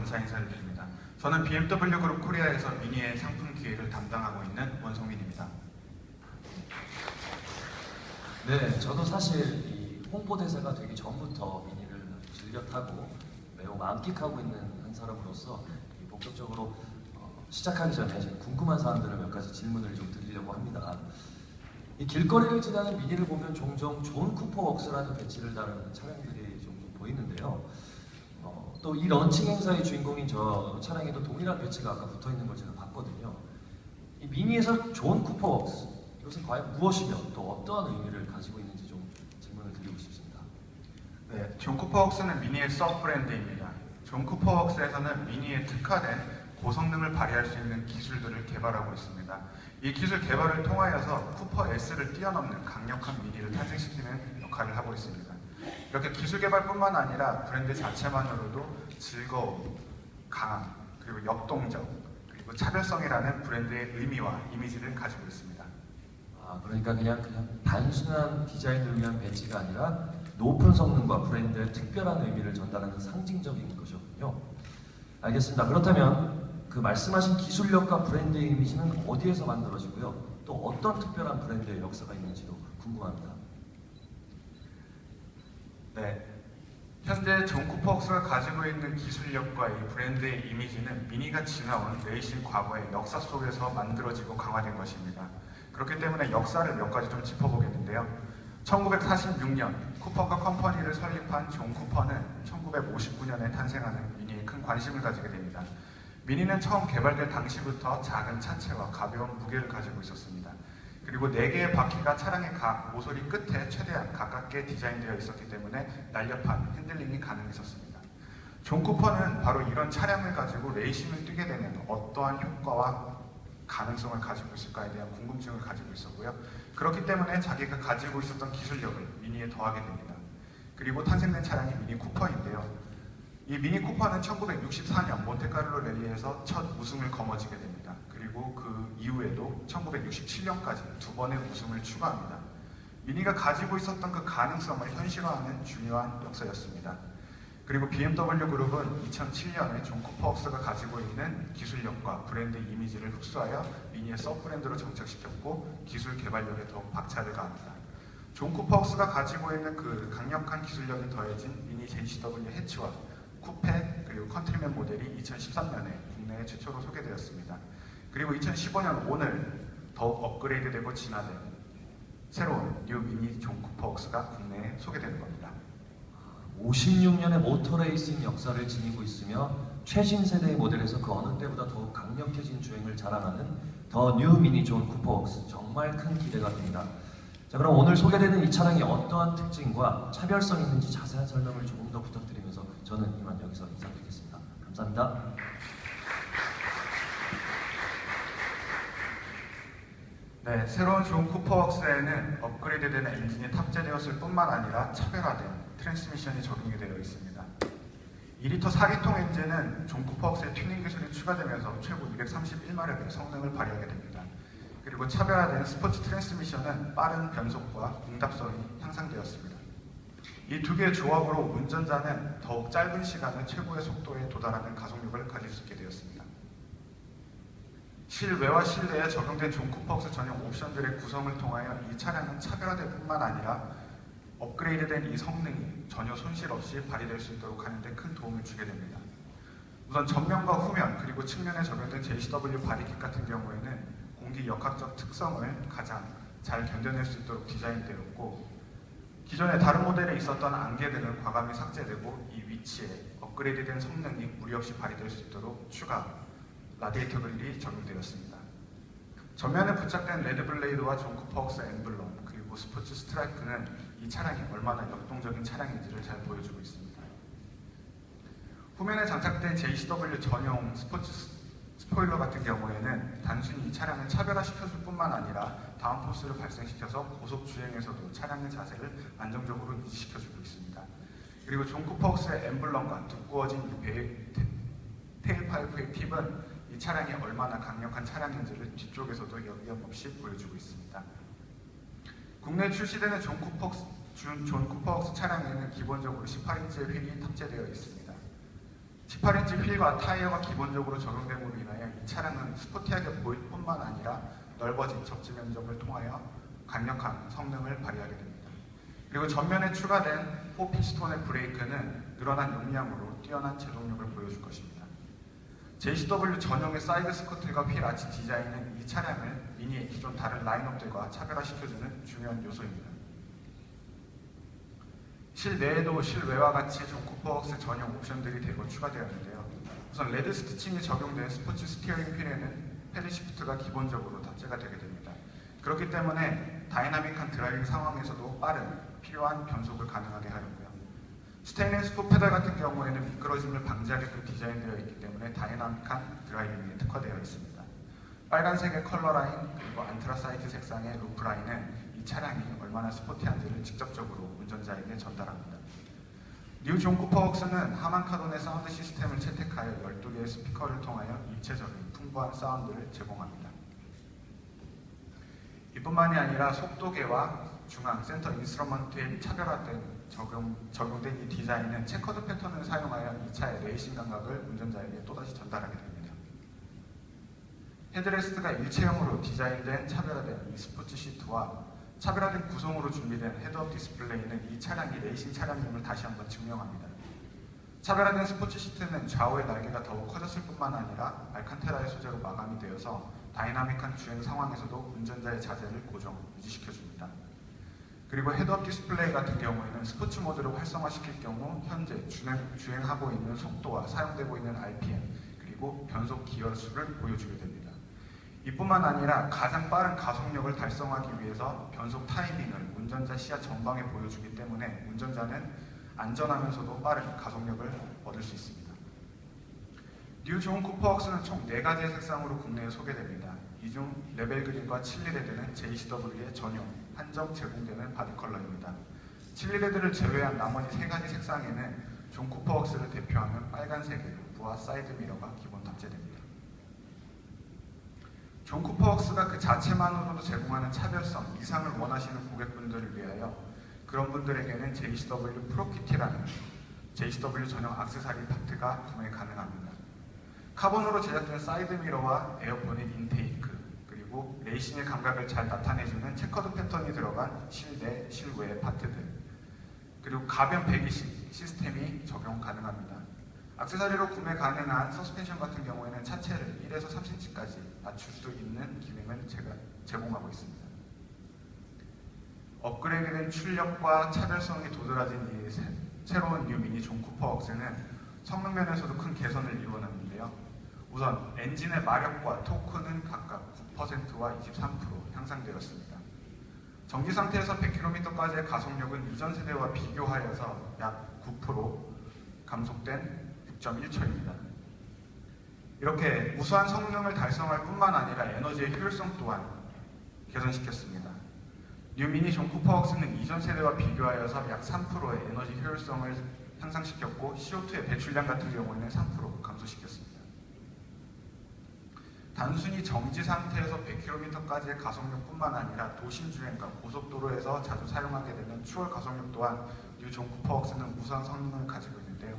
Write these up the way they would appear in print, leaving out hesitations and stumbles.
감사 인사를 드립니다. 저는 BMW 그룹 코리아에서 미니의 상품 기획을 담당하고 있는 원성민입니다. 네, 저도 사실 이 홍보대사가 되기 전부터 미니를 즐겨 타고 매우 만끽하고 있는 한 사람으로서 본격적으로 시작하기 전에 궁금한 사항들을 몇 가지 질문을 좀 드리려고 합니다. 이 길거리를 지나는 미니를 보면 종종 존 쿠퍼 웍스라는 배지를 다루는 차량들이 좀 보이는데요. 또 이 런칭 행사의 주인공인 저 차량에도 동일한 배지가 아까 붙어 있는 걸 제가 봤거든요. 이 미니에서 존 쿠퍼 웍스, 이것은 과연 무엇이며 또 어떠한 의미를 가지고 있는지 좀 질문을 드리고 싶습니다. 네, 존 쿠퍼 웍스는 미니의 서브 브랜드입니다. 존 쿠퍼 웍스에서는 미니에 특화된 고성능을 발휘할 수 있는 기술들을 개발하고 있습니다. 이 기술 개발을 통하여서 쿠퍼 S를 뛰어넘는 강력한 미니를 탄생시키는 역할을 하고 있습니다. 이렇게 기술 개발뿐만 아니라 브랜드 자체만으로도 즐거움, 강함, 그리고 역동적, 그리고 차별성이라는 브랜드의 의미와 이미지를 가지고 있습니다. 그러니까 그냥 단순한 디자인을 위한 배지가 아니라 높은 성능과 브랜드의 특별한 의미를 전달하는 상징적인 것이었군요. 알겠습니다. 그렇다면 그 말씀하신 기술력과 브랜드의 이미지는 어디에서 만들어지고요? 또 어떤 특별한 브랜드의 역사가 있는지도 궁금합니다. 네, 현재 존 쿠퍼 웍스가 가지고 있는 기술력과 이 브랜드의 이미지는 미니가 지나온 레이싱 과거의 역사 속에서 만들어지고 강화된 것입니다. 그렇기 때문에 역사를 몇 가지 좀 짚어보겠는데요. 1946년 쿠퍼가 컴퍼니를 설립한 존 쿠퍼는 1959년에 탄생하는 미니에 큰 관심을 가지게 됩니다. 미니는 처음 개발될 당시부터 작은 차체와 가벼운 무게를 가지고 있었습니다. 그리고 4개의 바퀴가 차량의 각 모서리 끝에 최대한 가깝게 디자인되어 있었기 때문에 날렵한 핸들링이 가능했었습니다. 존 쿠퍼는 바로 이런 차량을 가지고 레이싱을 뛰게 되면 어떠한 효과와 가능성을 가지고 있을까에 대한 궁금증을 가지고 있었고요. 그렇기 때문에 자기가 가지고 있었던 기술력을 미니에 더하게 됩니다. 그리고 탄생된 차량이 미니 쿠퍼인데요. 이 미니 쿠퍼는 1964년 몬테카를로 랠리에서 첫 우승을 거머쥐게 됩니다. 그리고 그 이후에도 1967년까지 2번의 우승을 추가합니다. 미니가 가지고 있었던 그 가능성을 현실화하는 중요한 역사였습니다. 그리고 BMW 그룹은 2007년에 존 쿠퍼 웍스가 가지고 있는 기술력과 브랜드 이미지를 흡수하여 미니의 서브 브랜드로 정착시켰고 기술 개발력에 더욱 박차를 가합니다. 존 쿠퍼 웍스가 가지고 있는 그 강력한 기술력이 더해진 미니 JCW 해치와 쿠페 그리고 컨트리맨 모델이 2013년에 국내에 최초로 소개되었습니다. 그리고 2015년 오늘 더욱 업그레이드되고 진화된 새로운 뉴 미니 존 쿠퍼 웍스가 국내에 소개되는 겁니다. 56년의 모터레이싱 역사를 지니고 있으며 최신 세대의 모델에서 그 어느 때보다 더욱 강력해진 주행을 자랑하는 더 뉴 미니 존 쿠퍼 웍스, 정말 큰 기대가 됩니다. 자, 그럼 오늘 소개되는 이 차량이 어떠한 특징과 차별성이 있는지 자세한 설명을 조금 더 부탁드리면서 저는 이만 여기서 인사드리겠습니다. 감사합니다. 네, 새로운 존 쿠퍼 웍스에는 업그레이드된 엔진이 탑재되었을 뿐만 아니라 차별화된 트랜스미션이 적용이 되어 있습니다. 2리터 4기통 엔진은 존 쿠퍼 웍스의 튜닝 기술이 추가되면서 최고 231마력의 성능을 발휘하게 됩니다. 그리고 차별화된 스포츠 트랜스미션은 빠른 변속과 응답성이 향상되었습니다. 이 두 개의 조합으로 운전자는 더욱 짧은 시간에 최고의 속도에 도달하는 가속력을 가질 수 있게 되었습니다. 실외와 실내에 적용된 존 쿠퍼 웍스 전용 옵션들의 구성을 통하여 이 차량은 차별화될 뿐만 아니라 업그레이드된 이 성능이 전혀 손실 없이 발휘될 수 있도록 하는 데 큰 도움을 주게 됩니다. 우선 전면과 후면 그리고 측면에 적용된 JCW 바디킷 같은 경우에는 공기 역학적 특성을 가장 잘 견뎌낼 수 있도록 디자인되었고, 기존의 다른 모델에 있었던 안개 등은 과감히 삭제되고 이 위치에 업그레이드된 성능이 무리 없이 발휘될 수 있도록 추가 라디에이터 그릴이 적용되었습니다. 전면에 부착된 레드블레이드와 존 쿠퍼 웍스 엠블럼 그리고 스포츠 스트라이프는 이 차량이 얼마나 역동적인 차량인지를 잘 보여주고 있습니다. 후면에 장착된 JCW 전용 스포츠 스포일러 같은 경우에는 단순히 이 차량을 차별화시켜줄 뿐만 아니라 다운포스를 발생시켜서 고속 주행에서도 차량의 자세를 안정적으로 유지시켜주고 있습니다. 그리고 존 쿠퍼 웍스의 엠블럼과 두꺼워진 테일파이프의 팁은 이 차량이 얼마나 강력한 차량인지를 뒤쪽에서도 여기없이 보여주고 있습니다. 국내에 출시되는 존 쿠퍼 웍스 차량에는 기본적으로 18인치의 휠이 탑재되어 있습니다. 18인치 휠과 타이어가 기본적으로 적용됨으로 인하여 이 차량은 스포티하게 보일 뿐만 아니라 넓어진 접지 면적을 통하여 강력한 성능을 발휘하게 됩니다. 그리고 전면에 추가된 4피스톤의 브레이크는 늘어난 용량으로 뛰어난 제동력을 보여줄 것입니다. JCW 전용의 사이드 스커틀과 휠 아치 디자인은 이 차량을 미니의 기존 다른 라인업들과 차별화시켜주는 중요한 요소입니다. 실내에도 실외와 같이 존 쿠퍼웍스 전용 옵션들이 대거 추가되었는데요. 우선 레드 스티칭이 적용된 스포츠 스티어링 휠에는 패들 시프트가 기본적으로 탑재가 되게 됩니다. 그렇기 때문에 다이나믹한 드라이빙 상황에서도 빠른 필요한 변속을 가능하게 하였고요. 스테인리스 풋페달 같은 경우에는 미끄러짐을 방지하게끔 디자인되어 있기 때문에 다이나믹한 드라이빙에 특화되어 있습니다. 빨간색의 컬러 라인 그리고 안트라사이트 색상의 루프 라인은 이 차량이 얼마나 스포티한지를 직접적으로 운전자에게 전달합니다. 뉴 존 쿠퍼웍스는 하만 카돈의 사운드 시스템을 채택하여 12개의 스피커를 통하여 입체적인 풍부한 사운드를 제공합니다. 이뿐만이 아니라 속도계와 중앙, 센터 인스트루먼트에 차별화된 적용된 이 디자인은 체커드 패턴을 사용하여 이 차의 레이싱 감각을 운전자에게 또다시 전달하게 됩니다. 헤드레스트가 일체형으로 디자인된 차별화된 이 스포츠 시트와 차별화된 구성으로 준비된 헤드업 디스플레이는 이 차량이 레이싱 차량임을 다시 한번 증명합니다. 차별화된 스포츠 시트는 좌우의 날개가 더욱 커졌을 뿐만 아니라 알칸테라의 소재로 마감이 되어서 다이나믹한 주행 상황에서도 운전자의 자세를 고정, 유지시켜줍니다. 그리고 헤드업 디스플레이 같은 경우에는 스포츠 모드를 활성화시킬 경우 현재 주행하고 있는 속도와 사용되고 있는 RPM 그리고 변속 기어 수를 보여주게 됩니다. 이뿐만 아니라 가장 빠른 가속력을 달성하기 위해서 변속 타이밍을 운전자 시야 전방에 보여주기 때문에 운전자는 안전하면서도 빠른 가속력을 얻을 수 있습니다. 뉴 존 쿠퍼웍스는 총 4가지의 색상으로 국내에 소개됩니다. 이 중 레벨 그린과 칠리레드는 JCW의 전용, 한정 제공되는 바디 컬러입니다. 칠리레드를 제외한 나머지 3가지 색상에는 존 쿠퍼웍스를 대표하는 빨간색의 루프와 사이드 미러가 기본 탑재됩니다. 존 쿠퍼웍스가 그 자체만으로도 제공하는 차별성 이상을 원하시는 고객분들을 위하여 그런 분들에게는 JCW 프로키티라는 JCW 전용 액세서리 파트가 구매 가능합니다. 카본으로 제작된 사이드 미러와 에어포닛 인테이크 그리고 레이싱의 감각을 잘 나타내주는 체커드 패턴이 들어간 실내, 실외 파트들 그리고 가변 배기 시스템이 적용 가능합니다. 액세서리로 구매 가능한 서스펜션 같은 경우에는 차체를 1에서 3cm까지 낮출 수 있는 기능을 제공하고 있습니다. 업그레이드된 출력과 차별성이 도드라진 이 새로운 뉴 미니 존 쿠퍼웍스는 성능 면에서도 큰 개선을 이루어냈는데요. 우선 엔진의 마력과 토크는 각각 9%와 23% 향상되었습니다. 정지 상태에서 100km까지의 가속력은 이전 세대와 비교하여서 약 9% 감속된 6.1초입니다. 이렇게 우수한 성능을 달성할 뿐만 아니라 에너지의 효율성 또한 개선시켰습니다. 뉴 미니 존 쿠퍼웍스는 이전 세대와 비교하여서 약 3%의 에너지 효율성을 향상시켰고 CO2의 배출량 같은 경우에는 3% 감소시켰습니다. 단순히 정지 상태에서 100km까지의 가속력뿐만 아니라 도심 주행과 고속도로에서 자주 사용하게 되는 추월 가속력 또한 뉴 존 쿠퍼웍스는 우수한 성능을 가지고 있는데요.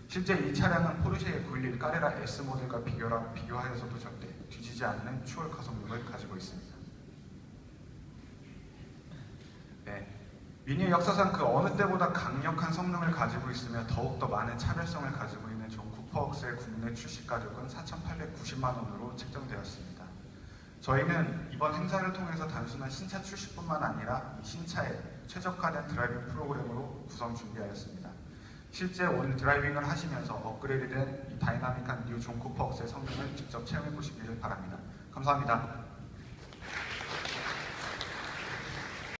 실제 이 차량은 포르쉐의 911 까레라 S 모델과 비교하여서도 절대 뒤지지 않는 추월 가속력을 가지고 있습니다. 네, 미니의 역사상 그 어느 때보다 강력한 성능을 가지고 있으며 더욱더 많은 차별성을 가지고 있는 존 쿠퍼웍스의 국내 출시 가격은 4,890만 원으로 책정되었습니다. 저희는 이번 행사를 통해서 단순한 신차 출시뿐만 아니라 이 신차에 최적화된 드라이빙 프로그램으로 구성 준비하였습니다. 실제 오늘 드라이빙을 하시면서 업그레이드된 이 다이나믹한 뉴 존 쿠퍼웍스의 성능을 직접 체험해 보시기를 바랍니다. 감사합니다.